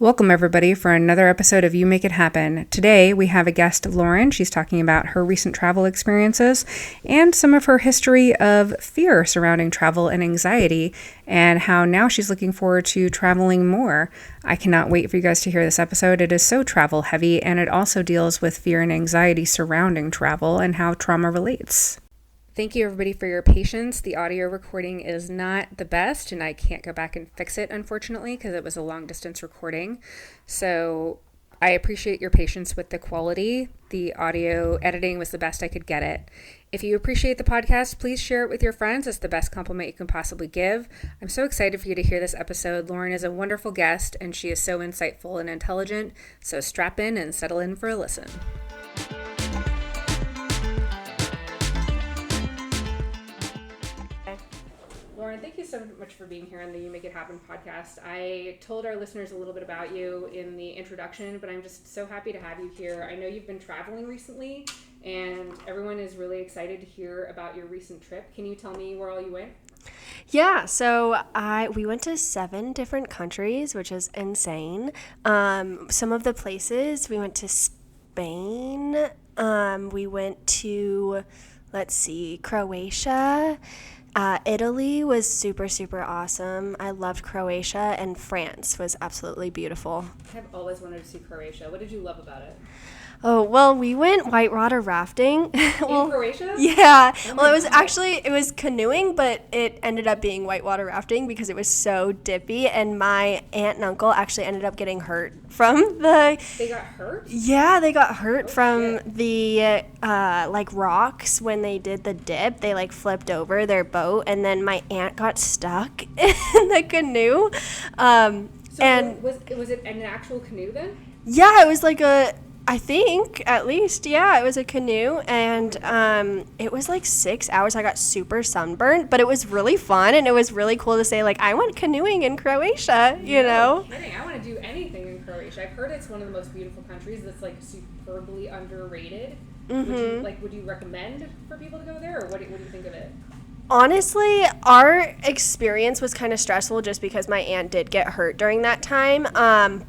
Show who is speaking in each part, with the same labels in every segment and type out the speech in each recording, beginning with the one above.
Speaker 1: Welcome, everybody, for another episode of You Make It Happen. Today, we have a guest, Lauren. She's talking about her recent travel experiences and some of her history of fear surrounding travel and anxiety, and how now she's looking forward to traveling more. I cannot wait for you guys to hear this episode. It is so travel heavy, and it also deals with fear and anxiety surrounding travel and how trauma relates. Thank you, everybody, for your patience. The audio recording is not the best, and I can't go back and fix it, unfortunately, because it was a long-distance recording. So I appreciate your patience with the quality. The audio editing was the best I could get it. If you appreciate the podcast, please share it with your friends. It's the best compliment you can possibly give. I'm so excited for you to hear this episode. Lauren is a wonderful guest, and she is so insightful and intelligent. So strap in and settle in for a listen. Lauren, thank you so much for being here on the You Make It Happen podcast. I told our listeners a little bit about you in the introduction, but I'm just so happy to have you here. I know you've been traveling recently, and everyone is really excited to hear about your recent trip. Can you tell me where all you went?
Speaker 2: Yeah, so we went to 7 different countries, which is insane. Some of the places, we went to Spain. We went to, Croatia. Italy was super, super awesome. I loved Croatia, and France was absolutely beautiful.
Speaker 1: I've always wanted to see Croatia. What did you love about it?
Speaker 2: Oh, well, we went whitewater rafting.
Speaker 1: In Croatia?
Speaker 2: Yeah.
Speaker 1: Oh
Speaker 2: Well,
Speaker 1: God.
Speaker 2: it was canoeing, but it ended up being whitewater rafting because it was so dippy, and my aunt and uncle actually ended up getting hurt from the...
Speaker 1: They got hurt?
Speaker 2: Yeah, they got hurt from
Speaker 1: shit.
Speaker 2: the, rocks when they did the dip. They, flipped over their boat, and then my aunt got stuck in the canoe.
Speaker 1: Was it an actual canoe then?
Speaker 2: Yeah, it was I think, at least, yeah, it was a canoe, and it was 6 hours. I got super sunburned, but it was really fun, and it was really cool to say, I went canoeing in Croatia, you know?
Speaker 1: No kidding. I want to do anything in Croatia. I've heard it's one of the most beautiful countries that's, superbly underrated.
Speaker 2: Mm-hmm.
Speaker 1: Would you recommend for people to go there, or what do you think of it?
Speaker 2: Honestly, our experience was kind of stressful just because my aunt did get hurt during that time,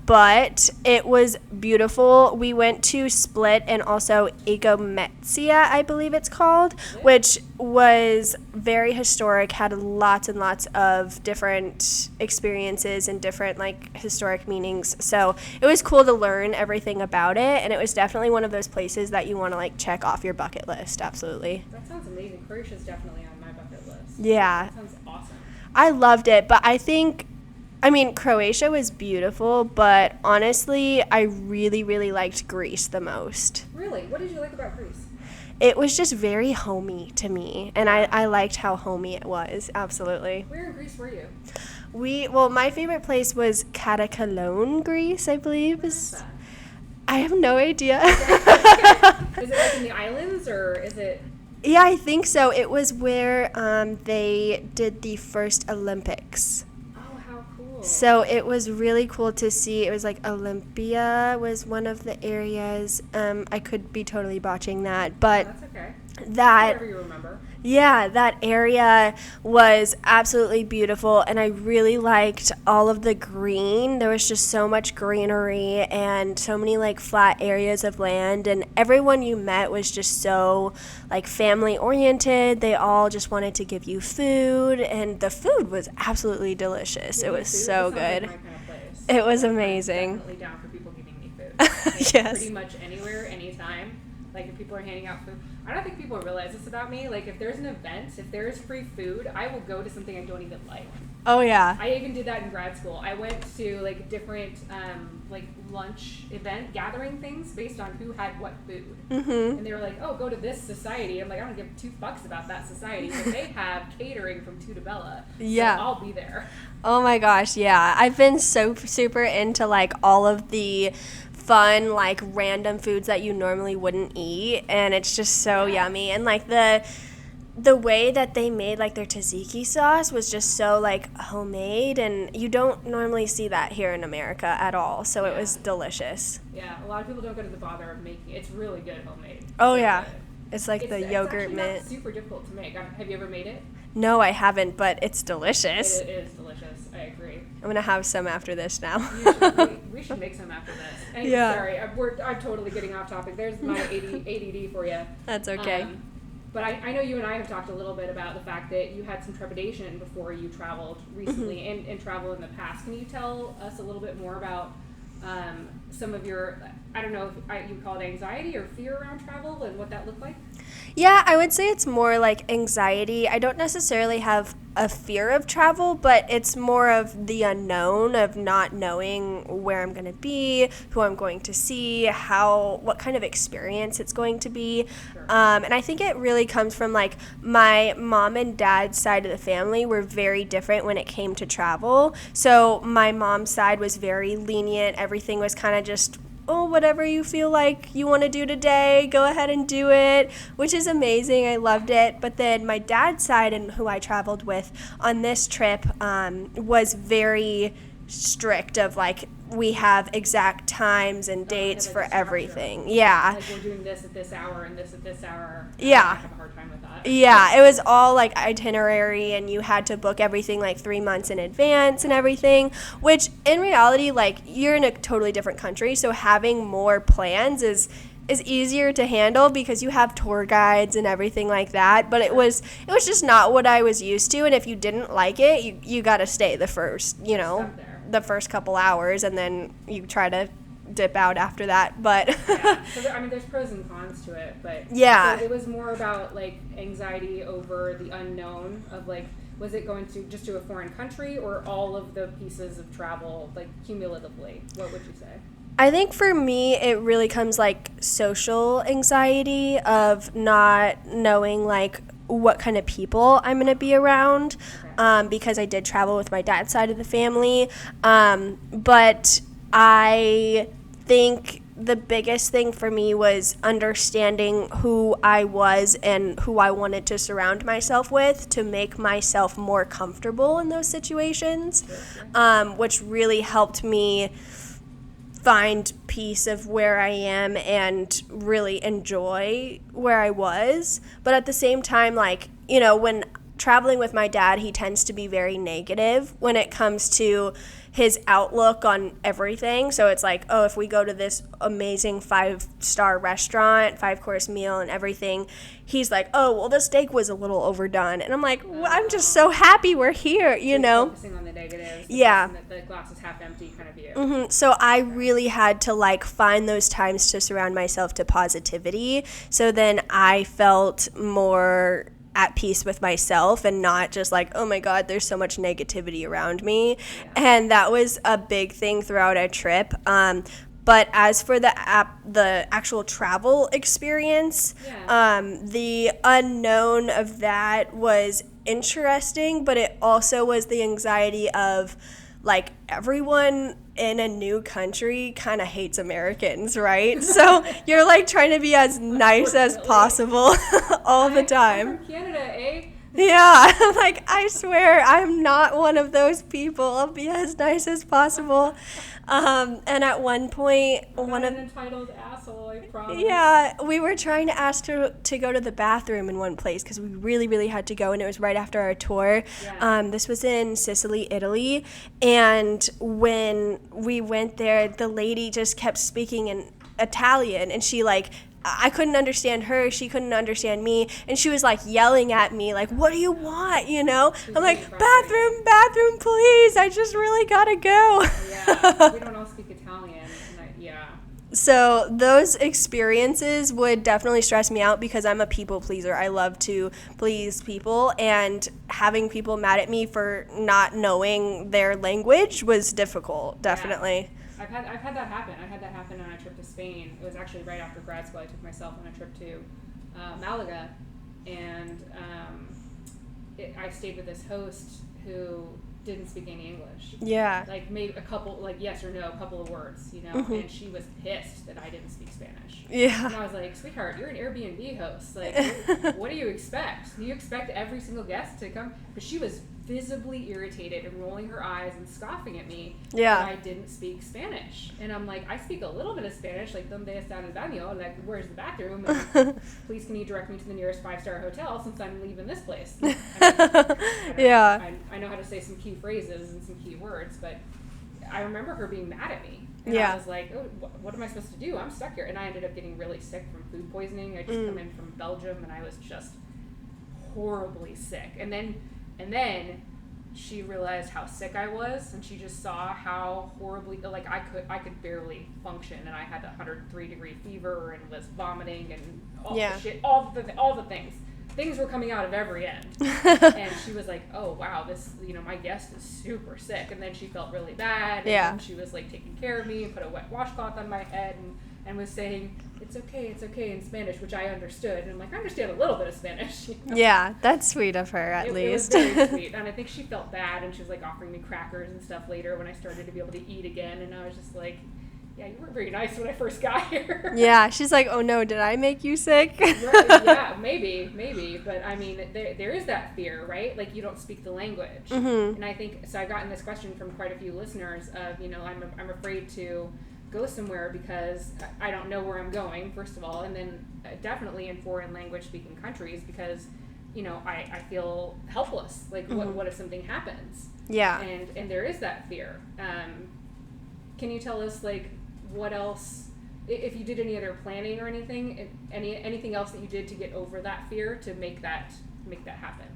Speaker 2: but it was beautiful. We went to Split and also Igoumetsia, I believe it's called, which was very historic, had lots and lots of different experiences and different, historic meanings. So it was cool to learn everything about it, and it was definitely one of those places that you want to, check off your bucket list. Absolutely.
Speaker 1: That sounds amazing. Croatia's definitely on my bucket list.
Speaker 2: Yeah.
Speaker 1: That sounds awesome.
Speaker 2: I loved it, but Croatia was beautiful, but honestly, I really, really liked Greece the most.
Speaker 1: Really? What did you like about Greece?
Speaker 2: It was just very homey to me, and I liked how homey it was, absolutely.
Speaker 1: Where in Greece were you?
Speaker 2: My favorite place was Katakalon, Greece, I believe.
Speaker 1: Where's that?
Speaker 2: I have no idea.
Speaker 1: Is it in the islands, or is it...
Speaker 2: Yeah, I think so. It was where they did the first Olympics.
Speaker 1: Oh, how cool.
Speaker 2: So it was really cool to see. It was Olympia was one of the areas. I could be totally botching that, but
Speaker 1: That's okay.
Speaker 2: that
Speaker 1: Whatever you remember.
Speaker 2: yeah, that area was absolutely beautiful, and I really liked all of the green. There was just so much greenery and so many flat areas of land, and everyone you met was just so family oriented. They all just wanted to give you food, and the food was absolutely delicious. It was so good.
Speaker 1: Like my kind of place.
Speaker 2: It was
Speaker 1: I'm
Speaker 2: amazing.
Speaker 1: definitely down for people giving me food.
Speaker 2: Yes.
Speaker 1: Pretty much anywhere, anytime. If people are handing out food. I don't think people realize this about me. If there's an event, if there's free food, I will go to something I don't even like.
Speaker 2: Oh, yeah.
Speaker 1: I even did that in grad school. I went to different lunch event gathering things based on who had what food.
Speaker 2: Mm-hmm.
Speaker 1: And they were like, "Oh, go to this society." I'm like, "I don't give 2 fucks about that society, but they have catering from Tutabella.
Speaker 2: Yeah.
Speaker 1: So I'll be there."
Speaker 2: Oh my gosh, yeah. I've been so super into all of the fun random foods that you normally wouldn't eat, and it's just so yummy. And the way that they made their tzatziki sauce was just so homemade, and you don't normally see that here in America at all. So it was delicious.
Speaker 1: Yeah, a lot of people don't go to the bother of making it. It's really good homemade.
Speaker 2: Oh
Speaker 1: So
Speaker 2: yeah.
Speaker 1: good.
Speaker 2: It's the yogurt
Speaker 1: It's
Speaker 2: mint.
Speaker 1: not super difficult to make. Have you ever made it?
Speaker 2: No, I haven't, but it's delicious.
Speaker 1: It is delicious. I agree.
Speaker 2: I'm going to have some after this now.
Speaker 1: We should make some after this. And
Speaker 2: Yeah.
Speaker 1: Sorry, I'm totally getting off topic. There's my ADD for you.
Speaker 2: That's okay.
Speaker 1: But I know you and I have talked a little bit about the fact that you had some trepidation before you traveled recently and travel in the past. Can you tell us a little bit more about some of your, I don't know if you call it anxiety or fear around travel and what that looked like?
Speaker 2: Yeah, I would say it's more like anxiety. I don't necessarily have a fear of travel, but it's more of the unknown of not knowing where I'm going to be, who I'm going to see, what kind of experience it's going to be.
Speaker 1: Sure.
Speaker 2: And I think it really comes from like my mom and dad's side of the family were very different when it came to travel. So my mom's side was very lenient. Everything was kind of just, oh, whatever you feel like you want to do today, go ahead and do it, which is amazing. I loved it. But then my dad's side, and who I traveled with on this trip, was very strict of like, we have exact times and dates for everything. Yeah.
Speaker 1: Like we're doing this at this hour and this at this hour.
Speaker 2: Yeah.
Speaker 1: I have a hard time with that.
Speaker 2: Yeah, it was all like itinerary, and you had to book everything like 3 months in advance and everything, which in reality, like, you're in a totally different country, so having more plans is easier to handle because you have tour guides and everything like that. But it was just not what I was used to, and if you didn't like it, you got to stay the first couple hours, and then you try to dip out after that. But
Speaker 1: yeah. So there's pros and cons to it, but
Speaker 2: yeah,
Speaker 1: so it was more about like anxiety over the unknown of like, was it going to just to a foreign country or all of the pieces of travel, like cumulatively? What would you say?
Speaker 2: I think for me, it really comes like social anxiety of not knowing like what kind of people I'm going to be around, because I did travel with my dad's side of the family. But I think the biggest thing for me was understanding who I was and who I wanted to surround myself with to make myself more comfortable in those situations, which really helped me find peace of where I am and really enjoy where I was. But at the same time, like, you know, when traveling with my dad, he tends to be very negative when it comes to his outlook on everything. So it's like, oh, if we go to this amazing 5-star restaurant, 5-course meal and everything, he's like, oh, well, the steak was a little overdone. And I'm like, well, I'm just so happy we're here, you know?
Speaker 1: Focusing on the negatives.
Speaker 2: Yeah.
Speaker 1: The glass is half empty kind of view.
Speaker 2: Mm-hmm. So I really had to like find those times to surround myself to positivity. So then I felt more at peace with myself and not just like, oh my God, there's so much negativity around me. Yeah. And that was a big thing throughout our trip. But as for the actual travel experience, the unknown of that was interesting, but it also was the anxiety of like everyone in a new country kind of hates Americans, right? So you're like trying to be as nice as possible all the time.
Speaker 1: I'm from Canada, eh?
Speaker 2: Yeah, like I swear I'm not one of those people. I'll be as nice as possible. And at one point,
Speaker 1: I'm not an entitled asshole, I promise.
Speaker 2: Yeah, we were trying to ask to go to the bathroom in one place because we really, really had to go, and it was right after our tour. Yeah. This was in Sicily, Italy, and when we went there, the lady just kept speaking in Italian, and she like, I couldn't understand her, she couldn't understand me, and she was like yelling at me like, what do you want, you know? I'm like, bathroom, please, I just really gotta go.
Speaker 1: Yeah, we don't all speak Italian, yeah.
Speaker 2: So those experiences would definitely stress me out because I'm a people pleaser. I love to please people, and having people mad at me for not knowing their language was difficult, definitely.
Speaker 1: Yeah. I've had that happen. I had that happen on a trip to Spain. It was actually right after grad school. I took myself on a trip to Malaga, and I stayed with this host who didn't speak any English.
Speaker 2: Yeah.
Speaker 1: Like maybe a couple, like yes or no, a couple of words, you know. Mm-hmm. And she was pissed that I didn't speak Spanish.
Speaker 2: Yeah.
Speaker 1: And I was like, sweetheart, you're an Airbnb host. Like, what do you expect? Do you expect every single guest to come? But she was visibly irritated and rolling her eyes and scoffing at me
Speaker 2: Yeah.
Speaker 1: that I didn't speak Spanish. And I'm like, I speak a little bit of Spanish, like, donde está el baño? Like, where's the bathroom? And please can you direct me to the nearest 5-star hotel since I'm leaving this place?
Speaker 2: Yeah.
Speaker 1: I know how to say some key phrases and some key words, but I remember her being mad at me. And
Speaker 2: Yeah.
Speaker 1: I was like, oh, what am I supposed to do? I'm stuck here. And I ended up getting really sick from food poisoning. I just come in from Belgium, and I was just horribly sick. And then she realized how sick I was, and she just saw how horribly, like, I could barely function, and I had a 103-degree fever and was vomiting and all
Speaker 2: Yeah.
Speaker 1: the shit, all the things. Things were coming out of every end. And she was like, oh, wow, this, my guest is super sick. And then she felt really bad. And
Speaker 2: Yeah.
Speaker 1: then she was, like, taking care of me and put a wet washcloth on my head and was saying, it's okay in Spanish, which I understood. And I'm like, I understand a little bit of Spanish.
Speaker 2: Yeah, that's sweet of her, at least.
Speaker 1: It was very sweet. And I think she felt bad, and she was, like, offering me crackers and stuff later when I started to be able to eat again. And I was just like, yeah, you weren't very nice when I first got here.
Speaker 2: Yeah, she's like, oh no, did I make you sick?
Speaker 1: Right, yeah, maybe. But I mean, there is that fear, right? Like, you don't speak the language.
Speaker 2: Mm-hmm.
Speaker 1: And I think, so I've gotten this question from quite a few listeners of, I'm afraid to go somewhere because I don't know where I'm going, first of all, and then definitely in foreign language speaking countries because, I feel helpless. Like, what if something happens?
Speaker 2: Yeah.
Speaker 1: And there is that fear. Can you tell us, like, what else, if you did any other planning or anything else that you did to get over that fear to make that happen?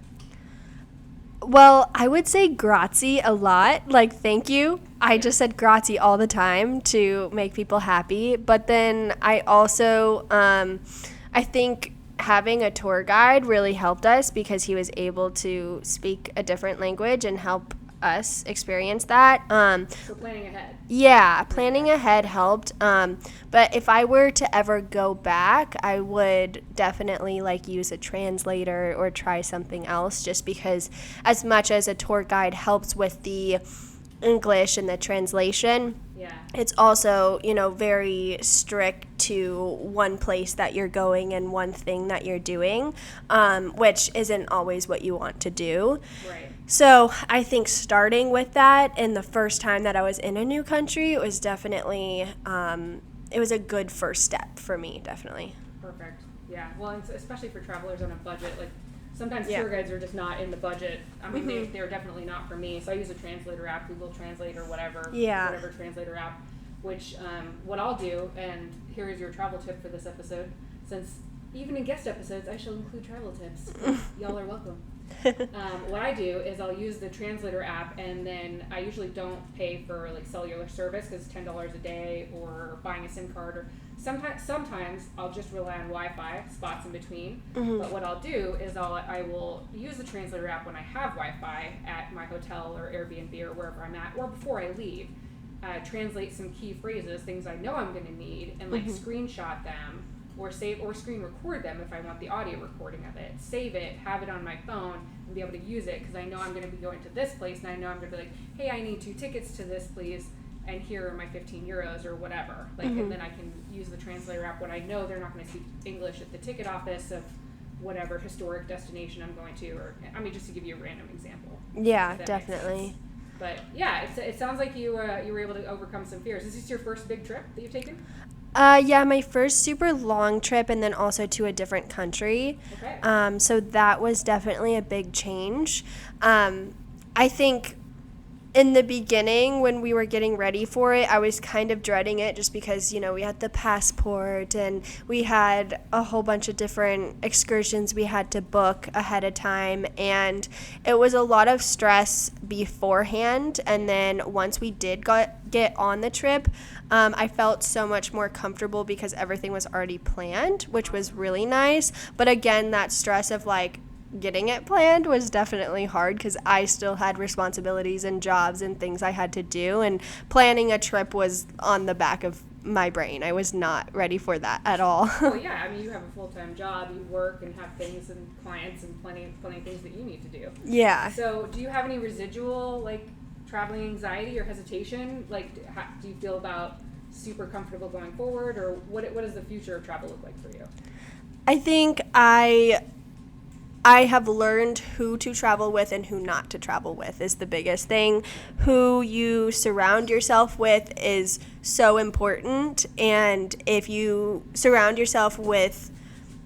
Speaker 2: Well, I would say grazie a lot, like thank you. I just said grazie all the time to make people happy. But then I also, I think having a tour guide really helped us because he was able to speak a different language and help us experience that.
Speaker 1: So planning ahead.
Speaker 2: Yeah, planning ahead helped. But if I were to ever go back, I would definitely use a translator or try something else just because as much as a tour guide helps with the English and the translation,
Speaker 1: yeah,
Speaker 2: it's also, very strict to one place that you're going and one thing that you're doing, which isn't always what you want to do.
Speaker 1: Right.
Speaker 2: So I think starting with that and the first time that I was in a new country, it was definitely, it was a good first step for me, definitely.
Speaker 1: Perfect. Yeah. Well, and especially for travelers on a budget, like sometimes
Speaker 2: Yeah.
Speaker 1: tour guides are just not in the budget. I mean, they're definitely not for me. So I use a translator app, Google Translate or whatever.
Speaker 2: Yeah.
Speaker 1: Whatever translator app, which what I'll do, and here is your travel tip for this episode, since even in guest episodes I shall include travel tips. Y'all are welcome. What I do is I'll use the translator app, and then I usually don't pay for cellular service because it's $10 a day or buying a SIM card, or sometimes I'll just rely on Wi-Fi spots in between. But what I'll do is I will use the translator app when I have Wi-Fi at my hotel or Airbnb or wherever I'm at, or before I leave. Translate some key phrases, things I know I'm going to need, and screenshot them or save or screen record them if I want the audio recording of it. Save it, have it on my phone, and be able to use it because I know I'm going to be going to this place, and I know I'm going to be like, hey, I need 2 tickets to this, please, and here are my 15 euros or whatever. And then I can use the translator app when I know they're not going to speak English at the ticket office of whatever historic destination I'm going to, or just to give you a random example.
Speaker 2: Yeah,
Speaker 1: If that makes
Speaker 2: definitely.
Speaker 1: sense. But yeah, it sounds like you were able to overcome some fears. Is this your first big trip that you've taken?
Speaker 2: Yeah, my first super long trip and then also to a different country.
Speaker 1: Okay.
Speaker 2: So that was definitely a big change. I think in the beginning when we were getting ready for it, I was kind of dreading it just because, we had the passport and we had a whole bunch of different excursions we had to book ahead of time. And it was a lot of stress beforehand. And then once we did get on the trip, I felt so much more comfortable because everything was already planned, which was really nice. But again, that stress of getting it planned was definitely hard because I still had responsibilities and jobs and things I had to do, and planning a trip was on the back of my brain. I was not ready for that at all.
Speaker 1: Well, yeah, you have a full-time job, you work and have things and clients and plenty of things that you need to do.
Speaker 2: Yeah.
Speaker 1: So do you have any residual traveling anxiety or hesitation? Do you feel about super comfortable going forward, or what does the future of travel look like for you?
Speaker 2: I think I I have learned who to travel with and who not to travel with is the biggest thing. Who you surround yourself with is so important. And if you surround yourself with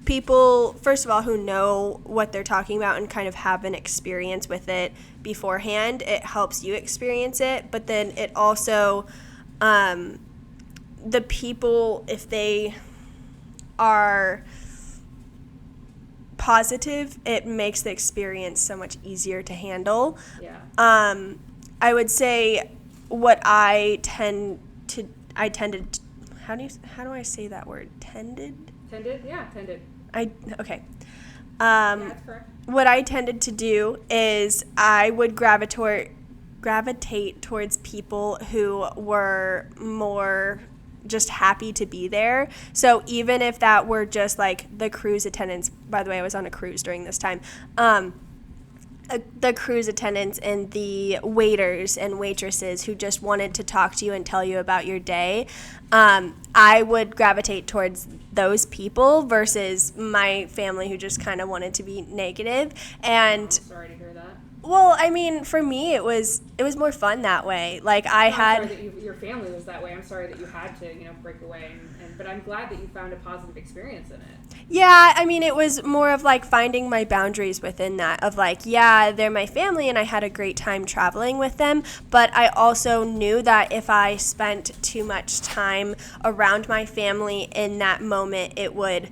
Speaker 2: people, first of all, who know what they're talking about and kind of have an experience with it beforehand, it helps you experience it. But then it also, the people, if they are positive, it makes the experience so much easier to handle.
Speaker 1: Yeah.
Speaker 2: I would say what I tended, how do I say that word? Tended?
Speaker 1: Tended? Yeah, tended.
Speaker 2: Okay.
Speaker 1: Yeah, that's correct.
Speaker 2: What I tended to do is I would gravitate towards people who were more just happy to be there. So even if that were just like the cruise attendants, by the way, I was on a cruise during this time, the cruise attendants and the waiters and waitresses who just wanted to talk to you and tell you about your day, I would gravitate towards those people versus my family who just kind of wanted to be negative. And
Speaker 1: I'm sorry to hear that.
Speaker 2: well, I mean, for me, it was more fun that way. Like
Speaker 1: I'm sorry that your family was that way. I'm sorry that you had to, break away. But I'm glad that you found a positive experience in it.
Speaker 2: Yeah, I mean, it was more of like finding my boundaries within that of like, yeah, they're my family and I had a great time traveling with them. But I also knew that if I spent too much time around my family in that moment, it would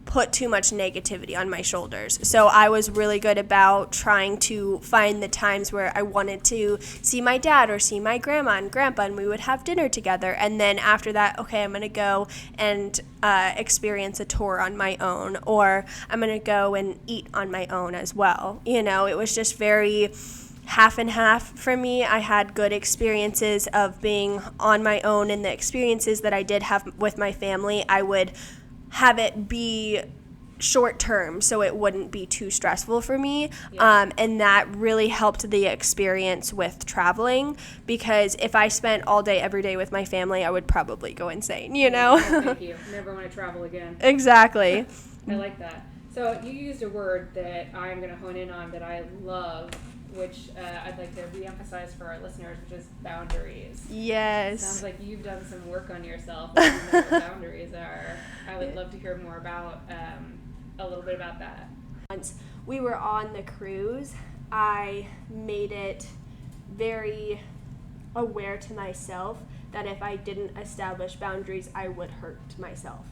Speaker 2: put too much negativity on my shoulders. So I was really good about trying to find the times where I wanted to see my dad or see my grandma and grandpa, and we would have dinner together. And then after that, okay, I'm going to go and experience a tour on my own, or I'm going to go and eat on my own as well. It was just very half and half for me. I had good experiences of being on my own, and the experiences that I did have with my family, I would have it be short term so it wouldn't be too stressful for me.
Speaker 1: Yeah.
Speaker 2: And that really helped the experience with traveling, because if I spent all day every day with my family, I would probably go insane,
Speaker 1: No, thank you. Never want to travel again.
Speaker 2: Exactly.
Speaker 1: I like that. So you used a word that I'm going to hone in on that I love, which I'd like to reemphasize for our listeners, which is boundaries.
Speaker 2: Yes.
Speaker 1: Sounds like you've done some work on yourself. You know what boundaries are. I would love to hear more about a little bit about that.
Speaker 2: Once we were on the cruise, I made it very aware to myself that if I didn't establish boundaries, I would hurt myself.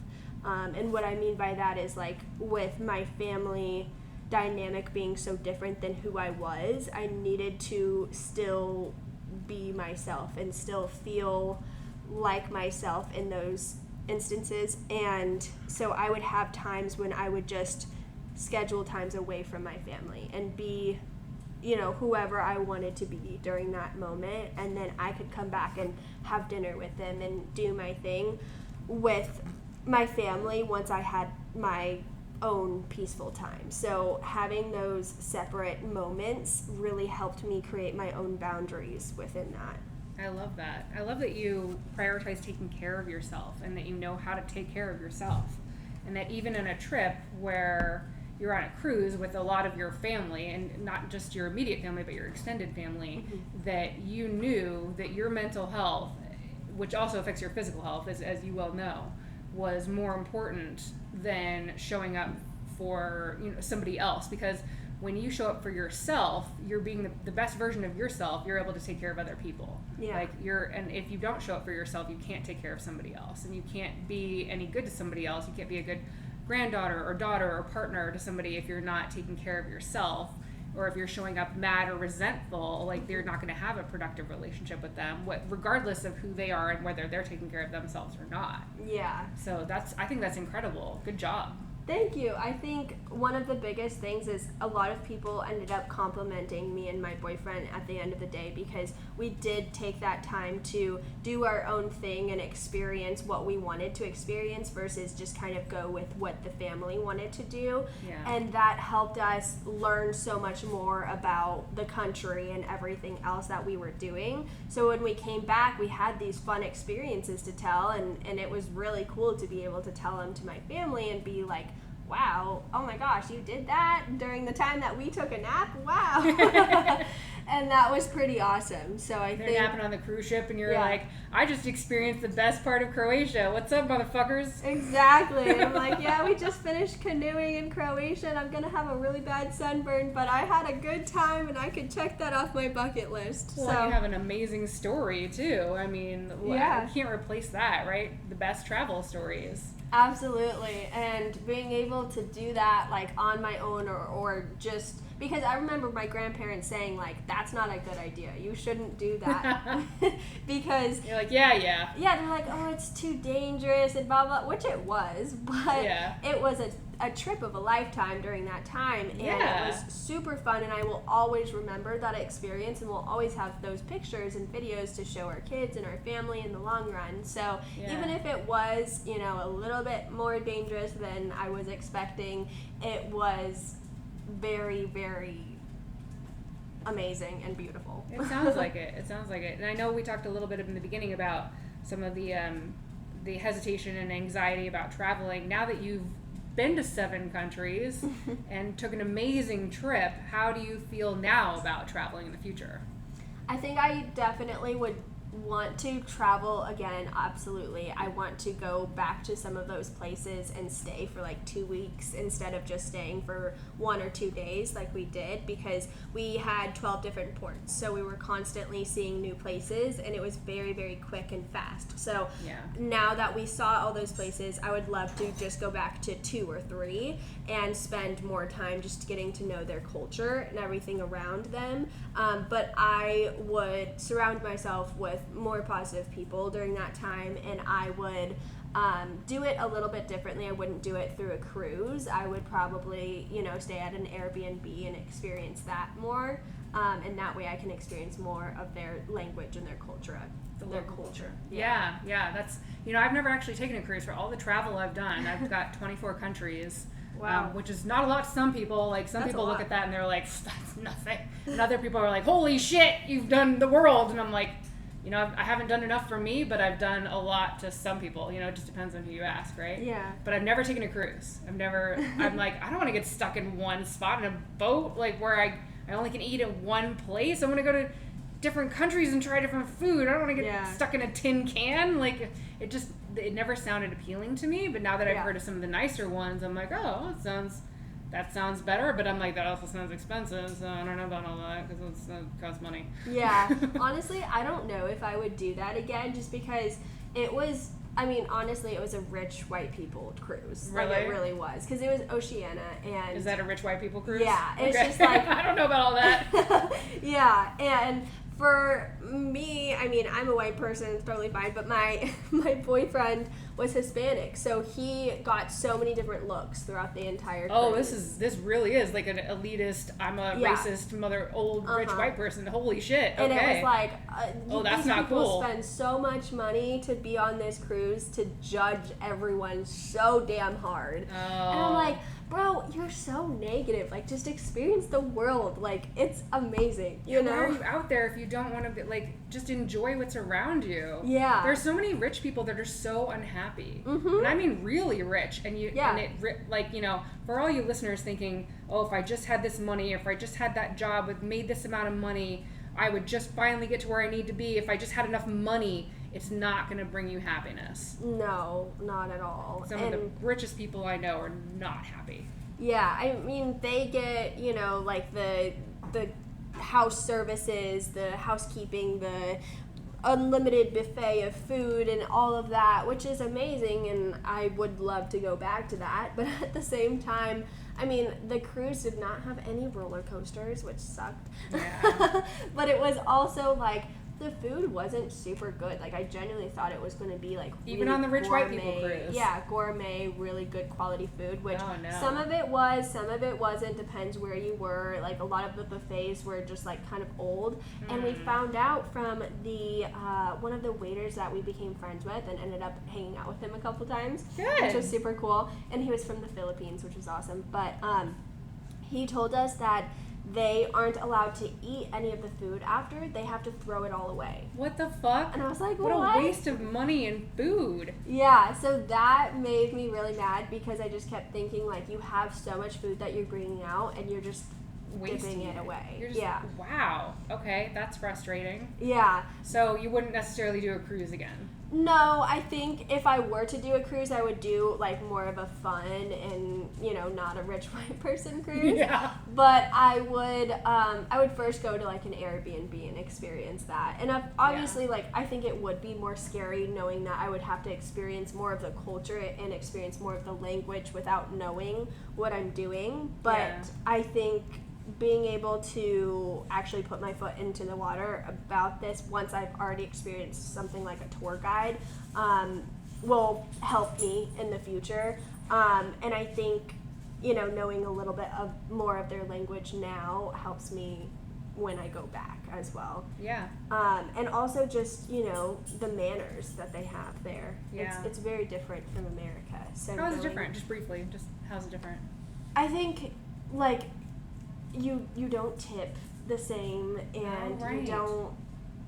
Speaker 2: And what I mean by that is, like, with my family dynamic being so different than who I was, I needed to still be myself and still feel like myself in those instances. And so I would have times when I would just schedule times away from my family and be, whoever I wanted to be during that moment, and then I could come back and have dinner with them and do my thing with my family once I had my own peaceful time. So having those separate moments really helped me create my own boundaries within that.
Speaker 1: I love that. I love that you prioritize taking care of yourself and that you know how to take care of yourself. And that even in a trip where you're on a cruise with a lot of your family, and not just your immediate family, but your extended family, that you knew that your mental health, which also affects your physical health, as you well know, was more important than showing up for somebody else. Because when you show up for yourself, you're being the best version of yourself. You're able to take care of other people.
Speaker 2: Yeah.
Speaker 1: And if you don't show up for yourself, you can't take care of somebody else, and you can't be any good to somebody else. You can't be a good granddaughter or daughter or partner to somebody if you're not taking care of yourself. Or if you're showing up mad or resentful, like, they're not going to have a productive relationship with them, regardless of who they are and whether they're taking care of themselves or not.
Speaker 2: Yeah.
Speaker 1: So I think that's incredible. Good job.
Speaker 2: Thank you. I think one of the biggest things is a lot of people ended up complimenting me and my boyfriend at the end of the day, because we did take that time to do our own thing and experience what we wanted to experience versus just kind of go with what the family wanted to do.
Speaker 1: Yeah.
Speaker 2: And that helped us learn so much more about the country and everything else that we were doing. So when we came back, we had these fun experiences to tell, and it was really cool to be able to tell them to my family and be like, wow, oh my gosh, you did that during the time that we took a nap? Wow. And that was pretty awesome. So I
Speaker 1: They're
Speaker 2: think
Speaker 1: napping on the cruise ship, and you're like, I just experienced the best part of Croatia. What's up, motherfuckers?
Speaker 2: Exactly. I'm like, yeah, we just finished canoeing in Croatia, and I'm going to have a really bad sunburn, but I had a good time, and I could check that off my bucket list.
Speaker 1: Well,
Speaker 2: so
Speaker 1: you have an amazing story, too. I mean, you can't replace that, right? The best travel stories.
Speaker 2: Absolutely. And being able to do that, like, on my own or just... Because I remember my grandparents saying, like, that's not a good idea. You shouldn't do that. Because...
Speaker 1: You're like, yeah.
Speaker 2: Yeah, they're like, oh, it's too dangerous and blah, blah, which it was. But it was a trip of a lifetime during that time. And it was super fun. And I will always remember that experience. And we'll always have those pictures and videos to show our kids and our family in the long run. So even if it was, you know, a little bit more dangerous than I was expecting, it was... very, very amazing and beautiful.
Speaker 1: It sounds like it. And I know we talked a little bit in the beginning about some of the hesitation and anxiety about traveling. Now that you've been to 7 countries and took an amazing trip, how do you feel now about traveling in the future?
Speaker 2: I think I definitely would want to travel again. Absolutely. I want to go back to some of those places and stay for like 2 weeks instead of just staying for 1 or 2 days like we did, because we had 12 different ports, so we were constantly seeing new places, and it was very, very quick and fast. So now that we saw all those places, I would love to just go back to 2 or 3 and spend more time just getting to know their culture and everything around them. But I would surround myself with more positive people during that time, and I would do it a little bit differently. I wouldn't do it through a cruise. I would probably, you know, stay at an Airbnb and experience that more, and that way I can experience more of their language and their culture.
Speaker 1: Yeah, that's, you know, I've never actually taken a cruise. For all the travel I've done, I've got 24 countries.
Speaker 2: Wow.
Speaker 1: Which is not a lot to some people. Like, some people look at that and they're like, that's nothing. And other people are like, holy shit, you've done the world. And I'm like, you know, I haven't done enough for me, but I've done a lot to some people. You know, it just depends on who you ask, right?
Speaker 2: Yeah.
Speaker 1: But I've never taken a cruise. I'm like, I don't want to get stuck in one spot in a boat, like, where I only can eat in one place. I want to go to different countries and try different food. I don't want to get stuck in a tin can. Like, it never sounded appealing to me. But now that I've heard of some of the nicer ones, I'm like, oh, that sounds better. But I'm like, that also sounds expensive. So I don't know about all that because it costs money.
Speaker 2: Yeah. Honestly, I don't know if I would do that again, just because it was... I mean, honestly, it was a rich white people cruise.
Speaker 1: Really?
Speaker 2: Like, it really was. Because it was Oceania, and...
Speaker 1: Is that a rich white people cruise?
Speaker 2: Yeah. It's just like...
Speaker 1: I don't know about all that.
Speaker 2: Yeah, and for me, I mean, I'm a white person, it's totally fine, but my boyfriend was Hispanic, so he got so many different looks throughout the entire cruise.
Speaker 1: Oh, this really is like an elitist, I'm a racist, rich white person. Holy shit, okay.
Speaker 2: And it was like,
Speaker 1: that's not cool.
Speaker 2: Spend so much money to be on this cruise to judge everyone so damn hard.
Speaker 1: Oh.
Speaker 2: And I'm like, bro, you're so negative. Like, just experience the world. Like, it's amazing, you know?
Speaker 1: Why are you out there if you don't want to be, like, just enjoy what's around you?
Speaker 2: Yeah.
Speaker 1: There's so many rich people that are so unhappy.
Speaker 2: Mm-hmm.
Speaker 1: And I mean really rich. And like, you know, for all you listeners thinking, oh, if I just had this money, if I just had that job with made this amount of money, I would just finally get to where I need to be. If I just had enough money, it's not going to bring you happiness.
Speaker 2: No, not at all.
Speaker 1: Some of the richest people I know are not happy.
Speaker 2: Yeah, I mean, they get, you know, like the house services, the housekeeping, the unlimited buffet of food and all of that, which is amazing, and I would love to go back to that. But at the same time, I mean, the cruise did not have any roller coasters, which sucked.
Speaker 1: Yeah.
Speaker 2: But it was also like, the food wasn't super good. Like, I genuinely thought it was going to be like
Speaker 1: even
Speaker 2: really
Speaker 1: on the rich
Speaker 2: gourmet,
Speaker 1: white people cruise.
Speaker 2: Yeah, gourmet, really good quality food, which
Speaker 1: Oh, no.
Speaker 2: some of it was, some of it wasn't, depends where you were. Like, a lot of the buffets were just like kind of old. And we found out from the one of the waiters that we became friends with and ended up hanging out with him a couple times.
Speaker 1: Good.
Speaker 2: Which was super cool. And he was from the Philippines, which was awesome. But he told us that they aren't allowed to eat any of the food after. They have to throw it all away.
Speaker 1: What the fuck?
Speaker 2: And I was like,
Speaker 1: what a waste of money and food.
Speaker 2: Yeah, so that made me really mad because I just kept thinking, like, you have so much food that you're bringing out and you're just
Speaker 1: wasting
Speaker 2: giving it away.
Speaker 1: You're just, wow. Okay, that's frustrating.
Speaker 2: Yeah.
Speaker 1: So you wouldn't necessarily do a cruise again?
Speaker 2: No, I think if I were to do a cruise, I would do like more of a fun and, you know, not a rich white person cruise.
Speaker 1: Yeah.
Speaker 2: But I would first go to like an Airbnb and experience that. And obviously, like, I think it would be more scary knowing that I would have to experience more of the culture and experience more of the language without knowing what I'm doing. But I think being able to actually put my foot into the water about this once I've already experienced something like a tour guide will help me in the future. And I think, you know, knowing a little bit of more of their language now helps me when I go back as well.
Speaker 1: Yeah.
Speaker 2: And also just, you know, the manners that they have there.
Speaker 1: Yeah.
Speaker 2: It's very different from America. So
Speaker 1: how is it different? Just briefly. Just how's it different?
Speaker 2: I think, like, you don't tip the same and you don't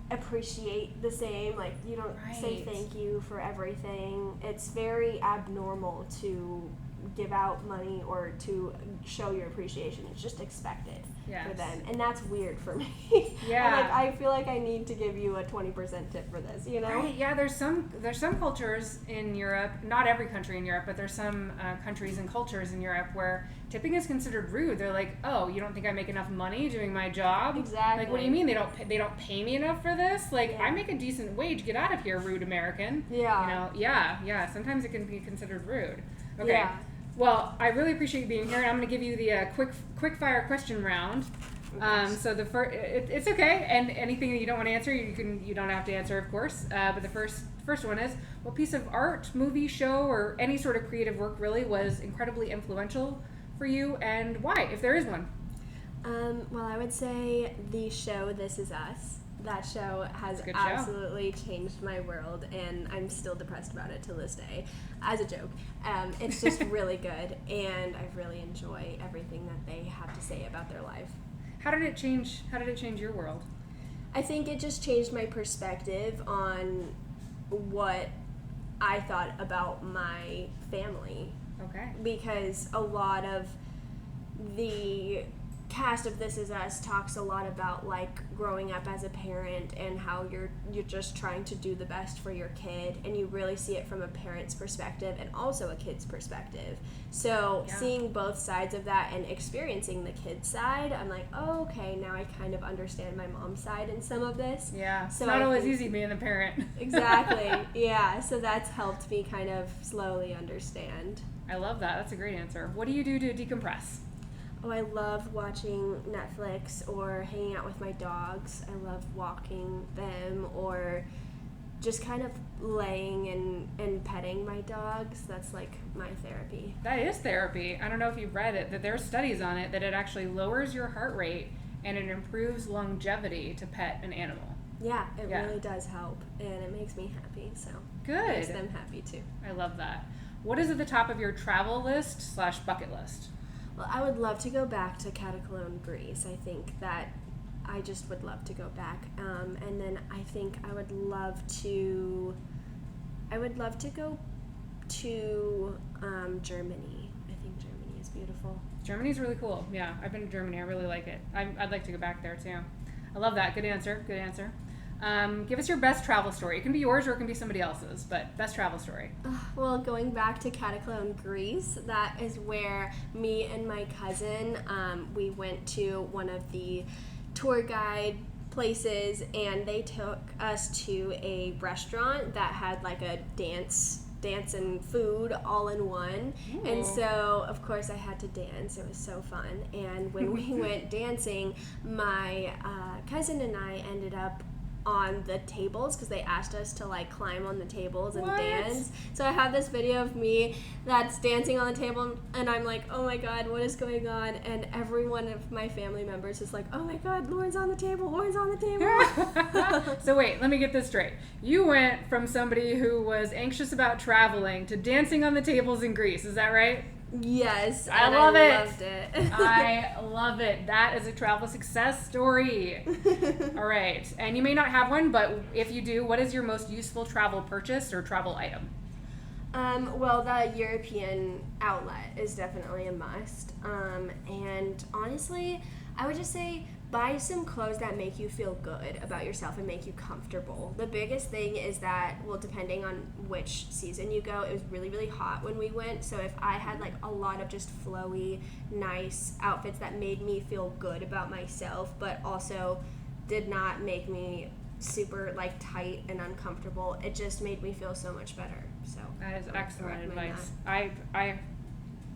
Speaker 2: appreciate the same. Like, you don't say thank you for everything. It's very abnormal to give out money or to show your appreciation. It's just expected for them, and that's weird for me.
Speaker 1: Yeah.
Speaker 2: Like, I feel like I need to give you a 20% tip for this, you know?
Speaker 1: Right. Yeah, there's some cultures in Europe, not every country in Europe, but there's some countries and cultures in Europe where tipping is considered rude. They're like, oh, you don't think I make enough money doing my job?
Speaker 2: Exactly.
Speaker 1: Like, what do you mean they don't pay me enough for this? Like, I make a decent wage. Get out of here, rude American.
Speaker 2: Yeah.
Speaker 1: You know. Yeah. Sometimes it can be considered rude. Okay.
Speaker 2: Yeah.
Speaker 1: Well, I really appreciate you being here, and I'm going to give you the quick fire question round. So the first, it's okay, and anything that you don't want to answer, you don't have to answer, of course. But the first one is, what piece of art, movie, show, or any sort of creative work really was incredibly influential for you, and why, if there is one?
Speaker 2: Well, I would say the show This Is Us. That show has absolutely changed my world, and I'm still depressed about it to this day, as a joke. It's just really good, and I really enjoy everything that they have to say about their life.
Speaker 1: How did it change your world?
Speaker 2: I think it just changed my perspective on what I thought about my family.
Speaker 1: Okay.
Speaker 2: Because a lot of the cast of This Is Us talks a lot about, like, growing up as a parent and how you're just trying to do the best for your kid, and you really see it from a parent's perspective and also a kid's perspective. So seeing both sides of that and experiencing the kid's side, I'm like, oh, okay, now I kind of understand my mom's side in some of this.
Speaker 1: Yeah,
Speaker 2: so
Speaker 1: it's not always easy being the parent.
Speaker 2: Exactly. Yeah, so that's helped me kind of slowly understand.
Speaker 1: I love that. That's a great answer. What do you do to decompress?
Speaker 2: Oh, I love watching Netflix or hanging out with my dogs. I love walking them or just kind of laying and petting my dogs. That's like my therapy.
Speaker 1: That is therapy. I don't know if you've read it, that there are studies on it that it actually lowers your heart rate and it improves longevity to pet an animal.
Speaker 2: Yeah, it really does help, and it makes me happy, so
Speaker 1: good.
Speaker 2: It makes them happy too.
Speaker 1: I love that. What is at the top of your travel list / bucket list?
Speaker 2: Well, I would love to go back to Cataclone, Greece. I think that I just would love to go back. And then I think I would love to go to Germany. I think Germany is beautiful.
Speaker 1: Germany's really cool. Yeah, I've been to Germany. I really like it. I'd like to go back there too. I love that. Good answer. Give us your best travel story. It can be yours or it can be somebody else's, but best travel story.
Speaker 2: Well, going back to Cataclone, Greece, that is where me and my cousin, we went to one of the tour guide places, and they took us to a restaurant that had like a dance and food all in one. Ooh. And so of course I had to dance. It was so fun. And when we went dancing, my cousin and I ended up on the tables because they asked us to like climb on the tables and dance. So I have this video of me that's dancing on the table, and I'm like, oh my god, what is going on? And every one of my family members is like, oh my god, Lauren's on the table.
Speaker 1: So wait, let me get this straight. You went from somebody who was anxious about traveling to dancing on the tables in Greece, is that right?
Speaker 2: Yes,
Speaker 1: I
Speaker 2: and
Speaker 1: love it.
Speaker 2: Loved it.
Speaker 1: I love it. That is a travel success story. All right. And you may not have one, but if you do, what is your most useful travel purchase or travel item?
Speaker 2: Well, the European outlet is definitely a must. And honestly, I would just say buy some clothes that make you feel good about yourself and make you comfortable. The biggest thing is that, well, depending on which season you go, it was really, really hot when we went. So if I had like a lot of just flowy, nice outfits that made me feel good about myself, but also did not make me super like tight and uncomfortable, it just made me feel so much better. So
Speaker 1: That is excellent advice.
Speaker 2: that.
Speaker 1: I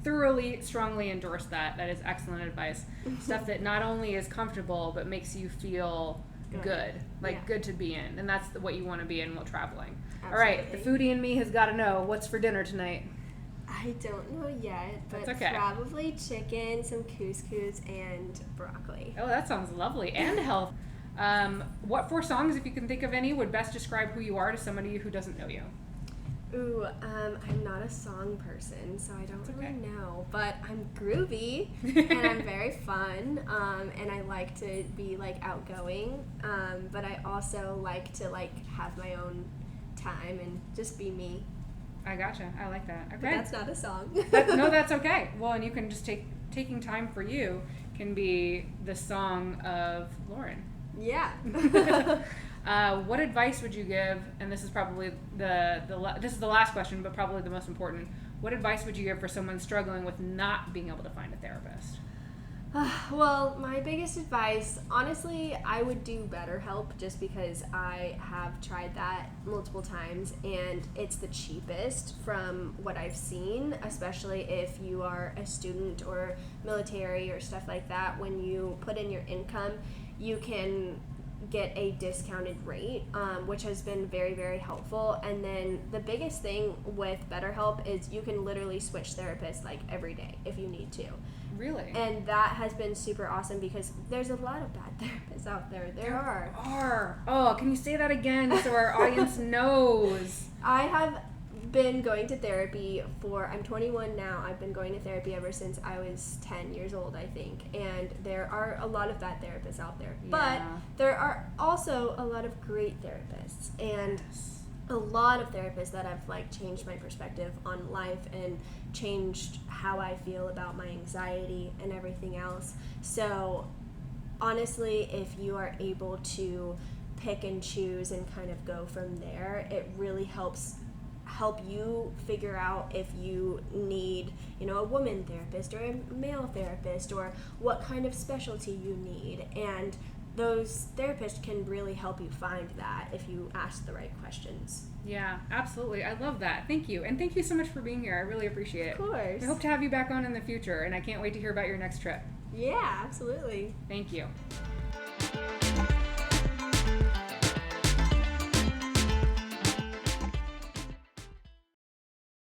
Speaker 1: thoroughly, strongly endorse that. That is excellent advice. Stuff that not only is comfortable, but makes you feel good. Like
Speaker 2: Yeah.
Speaker 1: good to be in. And that's what you want to be in while traveling.
Speaker 2: Absolutely.
Speaker 1: All right, the foodie in me has got to know, what's for dinner tonight?
Speaker 2: I don't know yet, but
Speaker 1: That's okay.
Speaker 2: probably chicken, some couscous, and broccoli.
Speaker 1: Oh, that sounds lovely. And health. What 4 songs, if you can think of any, would best describe who you are to somebody who doesn't know you?
Speaker 2: Ooh, I'm not a song person, so I don't really
Speaker 1: okay.
Speaker 2: know. But I'm groovy, and I'm very fun, and I like to be, like, outgoing. But I also like to, like, have my own time and just be me.
Speaker 1: I gotcha. I like that. Okay.
Speaker 2: But that's not a song.
Speaker 1: No, that's okay. Well, and you can just taking time for you can be the song of Lauren.
Speaker 2: Yeah.
Speaker 1: What advice would you give? And this is probably this is the last question, but probably the most important. What advice would you give for someone struggling with not being able to find a therapist?
Speaker 2: Well, my biggest advice, honestly, I would do BetterHelp just because I have tried that multiple times and it's the cheapest from what I've seen, especially if you are a student or military or stuff like that. When you put in your income, you can get a discounted rate, which has been very, very helpful. And then the biggest thing with BetterHelp is you can literally switch therapists like every day if you need to.
Speaker 1: Really?
Speaker 2: And that has been super awesome because there's a lot of bad therapists out there. There are.
Speaker 1: Oh, can you say that again so our audience knows?
Speaker 2: I have been going to therapy I'm 21 now. I've been going to therapy ever since I was 10 years old, I think. And there are a lot of bad therapists out there.
Speaker 1: Yeah.
Speaker 2: But there are also a lot of great therapists. And a lot of therapists that have like changed my perspective on life and changed how I feel about my anxiety and everything else. So honestly, if you are able to pick and choose and kind of go from there, it really help you figure out if you need, a woman therapist or a male therapist or what kind of specialty you need. And those therapists can really help you find that if you ask the right questions.
Speaker 1: Yeah, absolutely. I love that. Thank you. And thank you so much for being here. I really appreciate it.
Speaker 2: Of course.
Speaker 1: I hope to have you back on in the future, and I can't wait to hear about your next trip.
Speaker 2: Yeah, absolutely.
Speaker 1: Thank you.